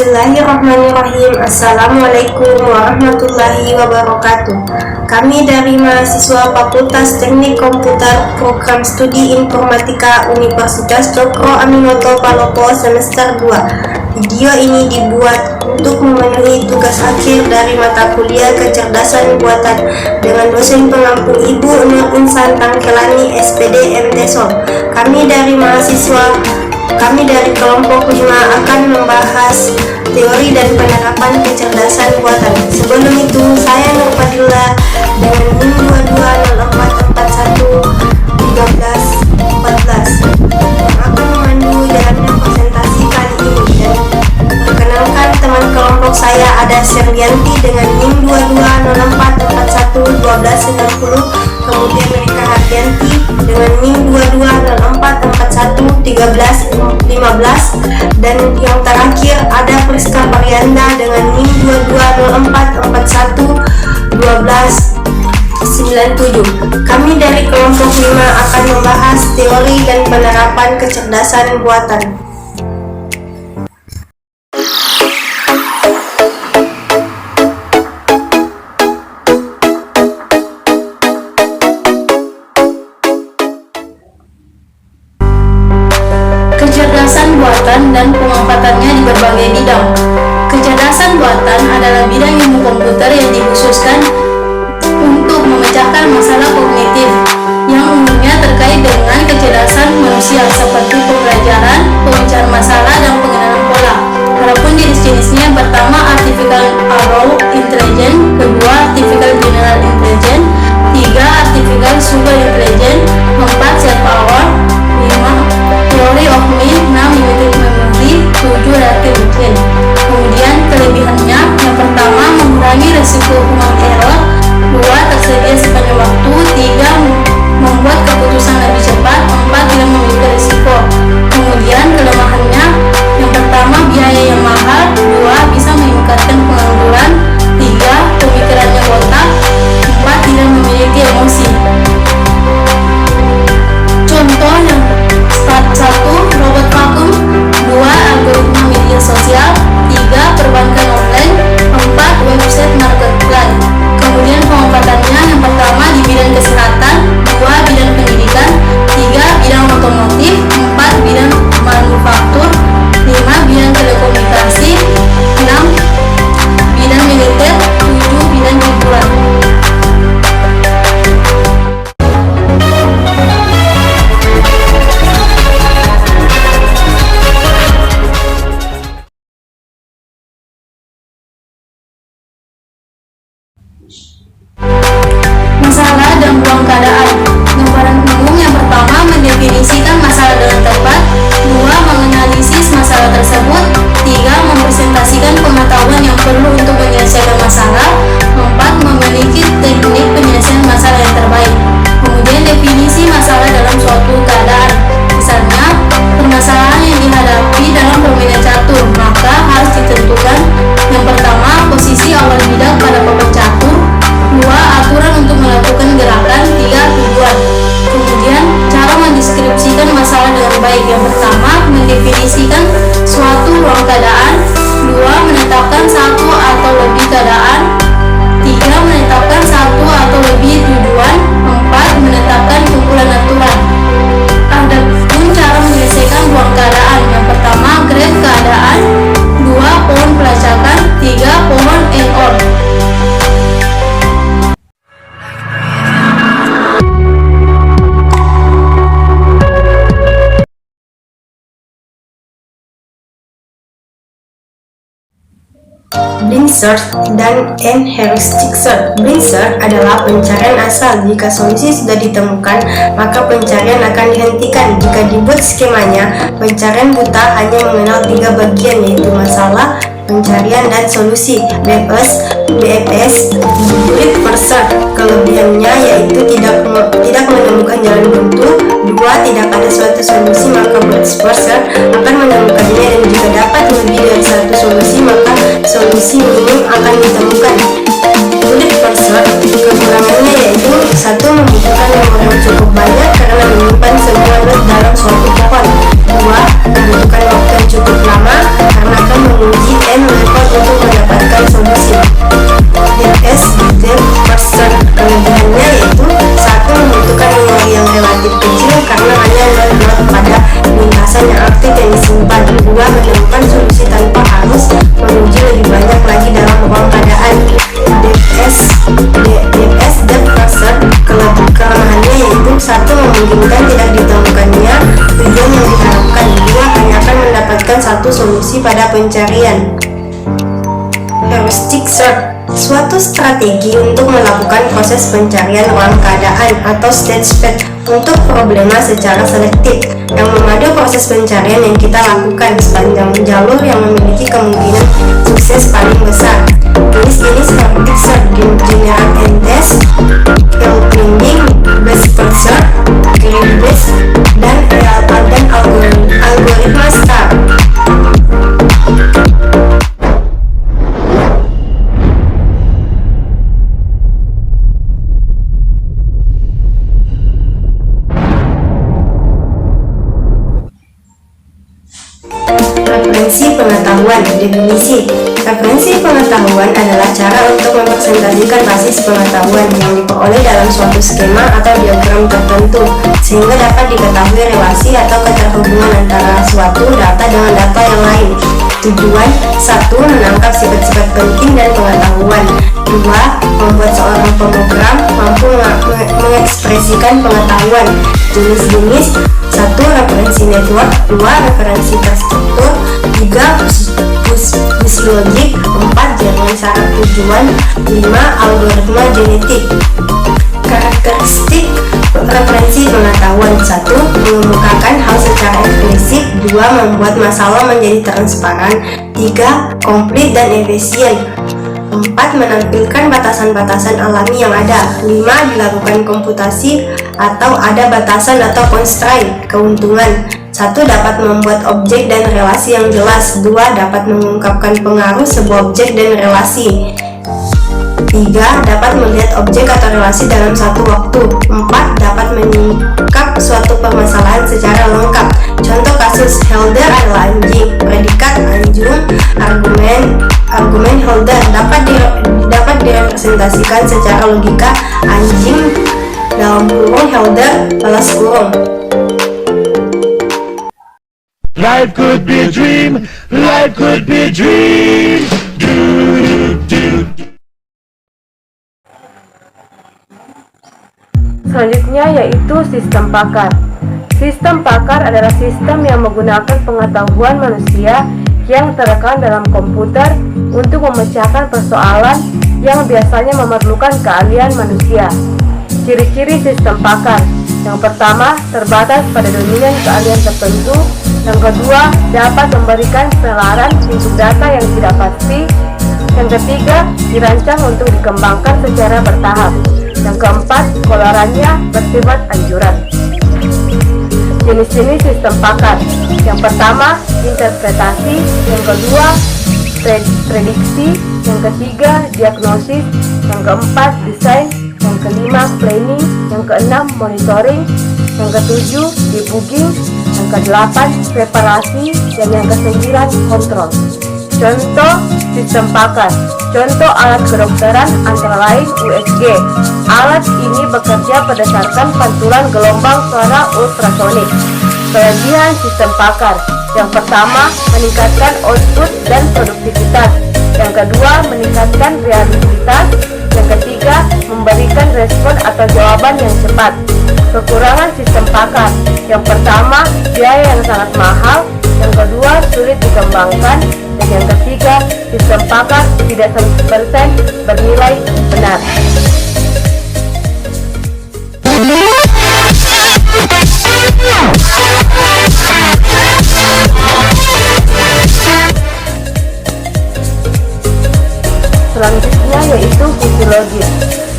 Bismillahirrahmanirrahim. Assalamualaikum warahmatullahi wabarakatuh. Kami dari mahasiswa Fakultas Teknik Komputer Program Studi Informatika Universitas Cokro Aminoto Palopo semester 2. Video ini dibuat untuk memenuhi tugas akhir dari mata kuliah kecerdasan buatan dengan dosen pengampu Ibu Nur Insan Tangkelani SPD MTSOL. Kami dari kelompok 5 akan membahas teori dan penerapan kecerdasan buatan. Sebelum itu, saya Nur Fadila dengan NIM 2204411314 yang akan memandu jalannya presentasi kali ini. Dan perkenalkan teman kelompok saya ada Serlianti dengan NIM 2204411290. Kemudian Mereka Hardianti dengan NIM 2204411315, dan yang terakhir ada Priska Parianda dengan NIM 2204411297. Kami dari kelompok 5 akan membahas teori dan penerapan kecerdasan buatan. Kecerdasan buatan dan pemanfaatannya di berbagai bidang. Kecerdasan buatan adalah bidang ilmu komputer yang dikhususkan untuk memecahkan masalah kognitif yang umumnya terkait dengan kecerdasan manusia seperti pembelajaran, pemecahan masalah, dan pengenalan pola. Adapun jenis-jenisnya, yang pertama Artificial Raw Intelligence, kedua Artificial General Intelligence, tiga Artificial Super Intelligence, empat Self-Aware, lima Theory of Mind, 6 Limited Memory, 7 Relative Chain. Kemudian kelebihannya, yang pertama mengurangi resiko human error, 2 tersedia sepanjang waktu, 3 membuat keputusan lebih cepat, 4 tidak memiliki resiko. Kemudian kelemahannya, yang pertama biaya yang mahal, 2 bisa meningkatkan pengangguran, 3 pemikirannya botak, 4 tidak memiliki emosi. Contoh yang 1. Robot vakum, 2 algoritma media sosial, 3 perbankan online, 4 website marketplace. Kemudian pemanfaatannya, yang pertama di bidang kesehatan, 2 bidang pendidikan, 3 bidang otomotif, 4 bidang manufaktur, 5 bidang telekomunikasi, 6 bidang militer, 7 bidang hiburan. Masalah dan ruang keadaan. Gambaran umum, yang pertama mendefinisikan masalah dengan tepat, 2 menganalisis masalah tersebut, 3 mempresentasikan pengetahuan yang perlu untuk menyelesaikan masalah, 4 memiliki teknik penyelesaian masalah yang terbaik. Kemudian definisi masalah dalam suatu keadaan. Misalnya, permasalahan yang dihadapi dalam permainan catur, maka harus ditentukan yang pertama posisi awal bidak pada papan catur, 2 aturan untuk melakukan gerakan, 3 tujuan. Kemudian cara mendeskripsikan masalah dengan baik. Yang pertama mendefinisikan suatu ruang keadaan, 2 menetapkan satu atau lebih keadaan, 3 menetapkan satu atau lebih tujuan, 4 menetapkan kumpulan aturan. Adapun cara menyelesaikan ruang keadaan, yang pertama graf keadaan, 2 pohon pelacakan, 3 pohon and-or. Blind search dan heuristic search. Blind search adalah pencarian asal. Jika solusi sudah ditemukan, maka pencarian akan dihentikan. Jika dibuat skemanya, pencarian buta hanya mengenal 3 bagian, yaitu masalah, pencarian, dan solusi. BFS Bullet first search. Kelebihannya yaitu tidak menemukan jalan buntu, 2 tidak ada suatu solusi, maka Bullet first search akan menemukannya, dan jika dapat lebih dari satu solusi, maka solusi minimum akan ditemukan. Bullet first search kekurangannya yaitu 1 membutuhkan nomor yang cukup banyak karena menyimpan semua not dalam suatu pohon, 2 membutuhkan waktu yang cukup lama karena akan menguji n kedua, menemukan solusi tanpa harus menguji lebih banyak lagi dalam ruang keadaan. Depth first search kelemahannya yaitu: 1. Memungkinkan tidak ditemukannya tujuan yang diharapkan. 2. Hanya akan mendapatkan satu solusi pada pencarian. Heuristic search, suatu strategi untuk melakukan proses pencarian ruang keadaan atau stage path untuk problema secara selektif yang memadu proses pencarian yang kita lakukan sepanjang jalur yang memiliki kemungkinan sukses paling besar. Jenis-jenis heuristic search: general and test, finding, best first search, grade based, dan algoritma STAR. Referensi pengetahuan. Definisi. Referensi pengetahuan adalah cara untuk merepresentasikan basis pengetahuan yang diperoleh dalam suatu skema atau diagram tertentu, sehingga dapat diketahui relasi atau keterhubungan antara suatu data dengan data yang lain. Tujuan: 1. Menangkap sifat-sifat penting dan pengetahuan. 2. Membuat seorang program mampu mengekspresikan pengetahuan. Jenis-jenis: 1. Referensi network. 2. Referensi terstruktur. 3. Bus logik. 4. Jaringan syarat tujuan. 5. Algoritma genetik. Karakteristik referensi pengetahuan: 1. Mengemukakan hal secara eksplisit. 2. Membuat masalah menjadi transparan. 3. Komplit dan efisien. 4. Menampilkan batasan-batasan alami yang ada. 5. Dilakukan komputasi atau ada batasan atau constraint. Keuntungan: 1. Dapat membuat objek dan relasi yang jelas. 2. Dapat mengungkapkan pengaruh sebuah objek dan relasi. 3. Dapat melihat objek atau relasi dalam satu waktu. 4. Dapat menyingkap suatu permasalahan secara lengkap. Contoh kasus: Helder adalah anjing. Predikat: anjing. Argumen Helder dapat direpresentasikan secara logika: anjing dalam kurung Helder balas kurung. Life could be a dream. Life could be a dream. Selanjutnya yaitu sistem pakar. Sistem pakar adalah sistem yang menggunakan pengetahuan manusia yang terekam dalam komputer untuk memecahkan persoalan yang biasanya memerlukan keahlian manusia. Ciri-ciri sistem pakar: yang pertama, terbatas pada dominan keahlian tertentu. Yang kedua, dapat memberikan penalaran untuk data yang tidak pasti. Yang ketiga, dirancang untuk dikembangkan secara bertahap. Yang keempat, kolorannya bersifat anjuran. Jenis-jenis sistem pakar: yang pertama, interpretasi. Yang kedua, prediksi. Yang ketiga, diagnosis. Yang keempat, desain. Yang kelima, planning. Yang keenam, monitoring. Yang ketujuh, debugging. Yang kedelapan, preparasi. Dan yang kesembilan, kontrol. Contoh sistem pakar. Contoh alat kedokteran antara lain USG. Alat ini bekerja berdasarkan pantulan gelombang suara ultrasonik. Kelebihan sistem pakar: yang pertama, meningkatkan output dan produktivitas. Yang kedua, meningkatkan reliabilitas. Yang ketiga, memberikan respon atau jawaban yang cepat. Kekurangan sistem pakar: yang pertama, biaya yang sangat mahal. Yang kedua, sulit dikembangkan. Dan yang ketiga, sistem pakar tidak 100% bernilai benar. Selanjutnya yaitu fusi logis.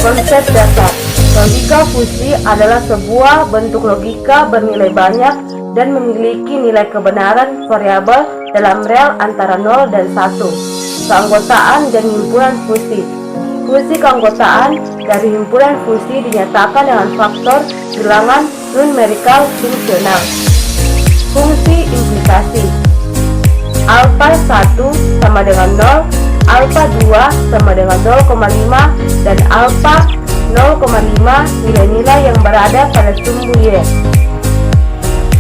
Konsep dasar. Logika fusi adalah sebuah bentuk logika bernilai banyak dan memiliki nilai kebenaran variabel dalam rel antara 0 dan 1. Keanggotaan dan himpunan fusi. Fusi keanggotaan dari himpunan fusi dinyatakan dengan faktor bilangan numerikal fungsional. Fungsi implikasi: alfa 1 sama dengan 0, alfa 2 sama dengan 0,5, dan alfa 0,5 nilai-nilai yang berada pada sumbu Y.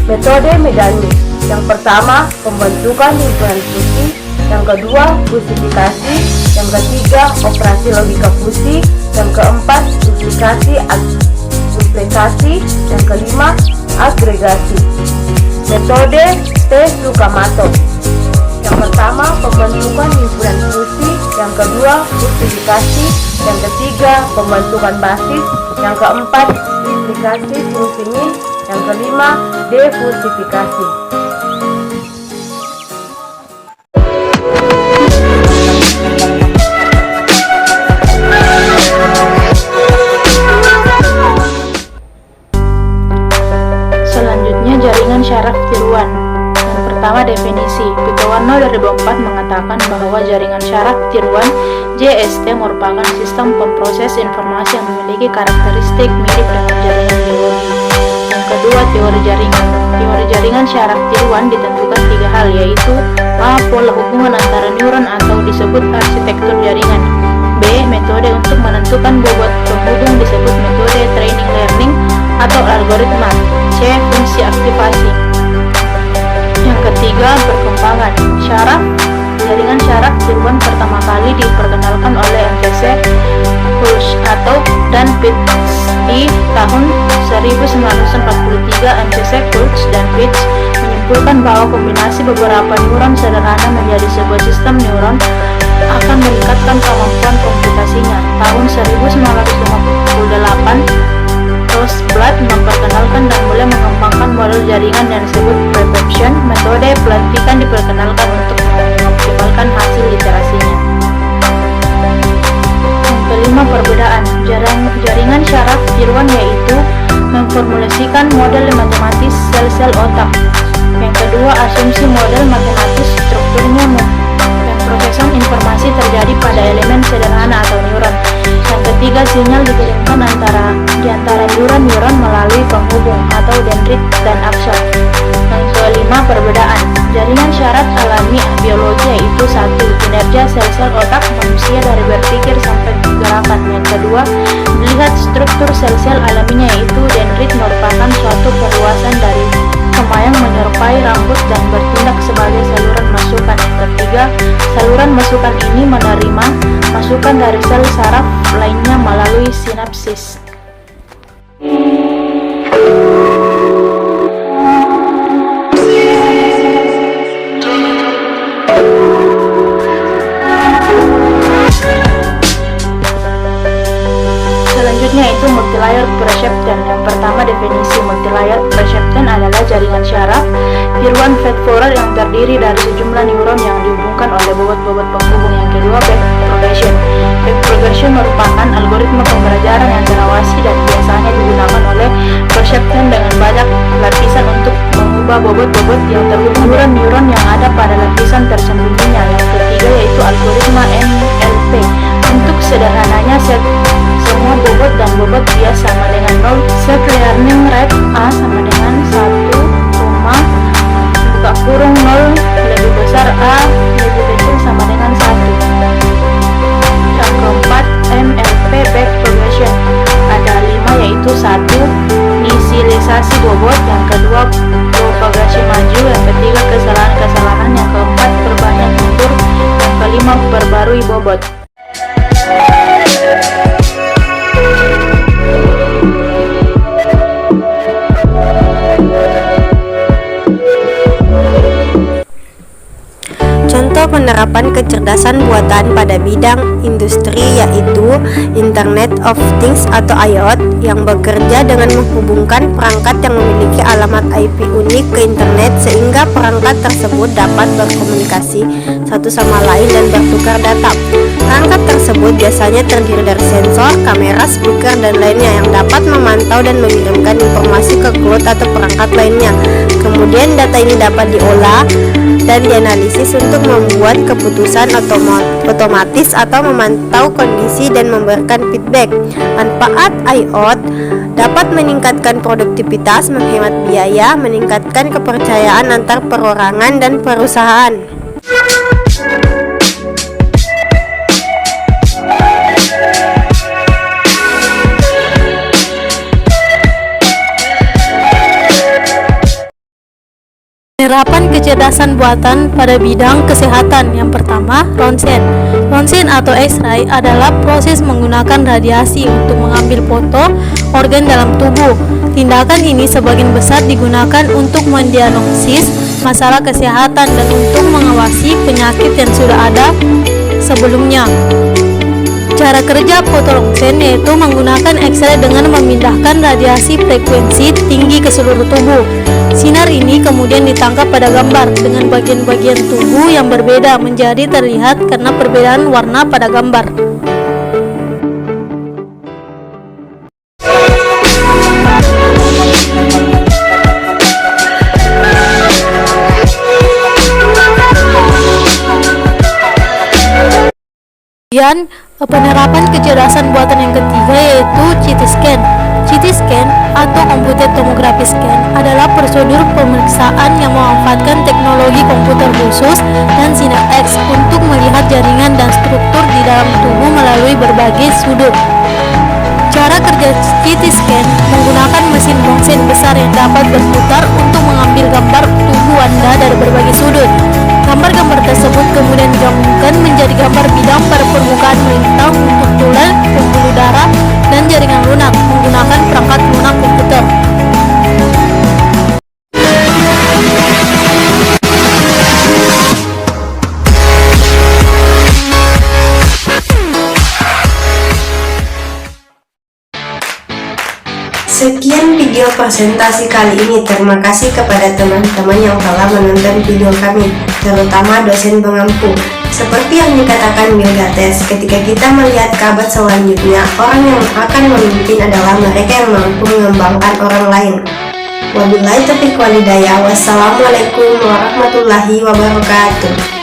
Metode Medani. Yang pertama, pembentukan himpunan fusi. Yang kedua, fusifikasi. Yang ketiga, operasi logika fusi. Yang keempat, duplikasi, duplikasi. Yang kelima, agregasi. Metode T. Tsukamoto. Yang pertama, pembentukan himpunan fusi. Yang kedua, fusifikasi. Yang ketiga, pembentukan basis. Yang keempat, duplikasi fungsinya. Yang kelima, defusifikasi. Selanjutnya, jaringan syaraf tiruan. Yang pertama, definisi. Pitowarno 2004 mengatakan bahwa jaringan syaraf tiruan JST merupakan sistem pemproses informasi yang memiliki karakteristik mirip dengan jaringan biologi. Yang kedua, teori jaringan. Teori jaringan syaraf tiruan ditentukan 3 hal, yaitu A. Pola hubungan antara neuron atau disebut arsitektur jaringan. B. Metode untuk menentukan bobot penghubung disebut metode training learning atau algoritma. C. Fungsi aktivasi. Yang ketiga, perkembangan syaraf. Jaringan syaraf tiruan pertama kali diperkenalkan oleh McC, Hulsh dan Pitts di tahun 1943. McC, Hulsh dan Pitts menyimpulkan bahwa kombinasi beberapa neuron sederhana menjadi sebuah sistem neuron akan meningkatkan kemampuan komputasinya. Tahun 1958, Rosenblatt memperkenalkan dan mulai mengembangkan model jaringan yang disebut perception. Metode pelantikan diperkenalkan untuk mengoptimalkan hasil literasinya. Yang kelima, perbedaan jaringan syaraf tiruan yaitu memformulasikan model matematis sel-sel otak. Yang kedua, asumsi model matematis strukturnya pemrosesan informasi terjadi pada elemen sederhana atau neuron. Yang ketiga, sinyal dikirimkan di antara neuron melalui penghubung atau dendrit dan akson. Yang kelima, perbedaan jaringan syaraf alami biologi yaitu 1. Kinerja sel-sel otak manusia dari berpikir sampai gerakan. Yang kedua, melihat struktur sel-sel alaminya yaitu dendrit merupakan suatu perluasan dari kemayang menyerupai rambut dan bertindak sebagai saluran masukan. Yang ketiga, saluran masukan ini menerima masukan dari sel saraf lainnya melalui sinapsis. Selanjutnya itu multilayer perception. Yang pertama, definisi multilayer perception adalah jaringan syaraf tiruan feed-forward yang terdiri dari sejumlah neuron yang dihubungkan oleh bobot-bobot penghubung. Yang kedua, backpropagation. Backpropagation merupakan algoritma pembelajaran yang terawasi dan biasanya digunakan oleh perception dengan banyak lapisan untuk mengubah bobot-bobot yang terhubung neuron-neuron yang ada pada lapisan tersembunyinya. Yang ketiga yaitu algoritma NLP. Untuk sederhananya, semua bobot dan bobot bias sama dengan 0. Set learning rate A sama dengan 1, buka kurung 0 lebih besar A lebih kecil sama dengan 1. Yang keempat, MLP backpropagation. Ada 5 yaitu 1. Inisialisasi bobot. Yang kedua, propagasi maju. Yang ketiga, kesalahan-kesalahan. Yang keempat, perbanyak mundur. Yang kelima, perbarui bobot. Contoh penerapan kecerdasan buatan pada bidang industri yaitu Internet of Things atau IoT yang bekerja dengan menghubungkan perangkat yang memiliki alamat IP unik ke internet sehingga perangkat tersebut dapat berkomunikasi satu sama lain dan bertukar data. Perangkat tersebut biasanya terdiri dari sensor, kamera, speaker, dan lainnya yang dapat memantau dan mengirimkan informasi ke cloud atau perangkat lainnya. Kemudian data ini dapat diolah dan dianalisis untuk membuat keputusan otomatis atau memantau kondisi dan memberikan feedback. Manfaat IoT dapat meningkatkan produktivitas, menghemat biaya, meningkatkan kepercayaan antar perorangan dan perusahaan. Penerapan kecerdasan buatan pada bidang kesehatan. Yang pertama, ronsen. Ronsen atau X-ray adalah proses menggunakan radiasi untuk mengambil foto organ dalam tubuh. Tindakan ini sebagian besar digunakan untuk mendiagnosis masalah kesehatan dan untuk mengawasi penyakit yang sudah ada sebelumnya. Cara kerja fotoronsen yaitu menggunakan X-ray dengan memindahkan radiasi frekuensi tinggi ke seluruh tubuh. Sinar ini kemudian ditangkap pada gambar dengan bagian-bagian tubuh yang berbeda menjadi terlihat karena perbedaan warna pada gambar. Kemudian penerapan kecerdasan buatan yang ketiga yaitu CT scan. CT scan atau komputer tomografi scan adalah prosedur pemeriksaan yang memanfaatkan teknologi komputer khusus dan sinar X untuk melihat jaringan dan struktur di dalam tubuh melalui berbagai sudut. Cara kerja CT scan menggunakan mesin ronsen besar yang dapat berputar untuk mengambil gambar tubuh Anda dari berbagai sudut. Gambar-gambar tersebut kemudian digabungkan menjadi gambar bidang pada permukaan melintang untuk tulang, pembuluh darah, dan jaringan lunak menggunakan perangkat lunak komputer. Sekian video presentasi kali ini. Terima kasih kepada teman-teman yang telah menonton video kami, terutama dosen pengampu. Seperti yang dikatakan Bill Gates, ketika kita melihat ke abad selanjutnya, orang yang akan memimpin adalah mereka yang mampu mengembangkan orang lain. Wabillahi taufiq wal hidayah. Wassalamualaikum warahmatullahi wabarakatuh.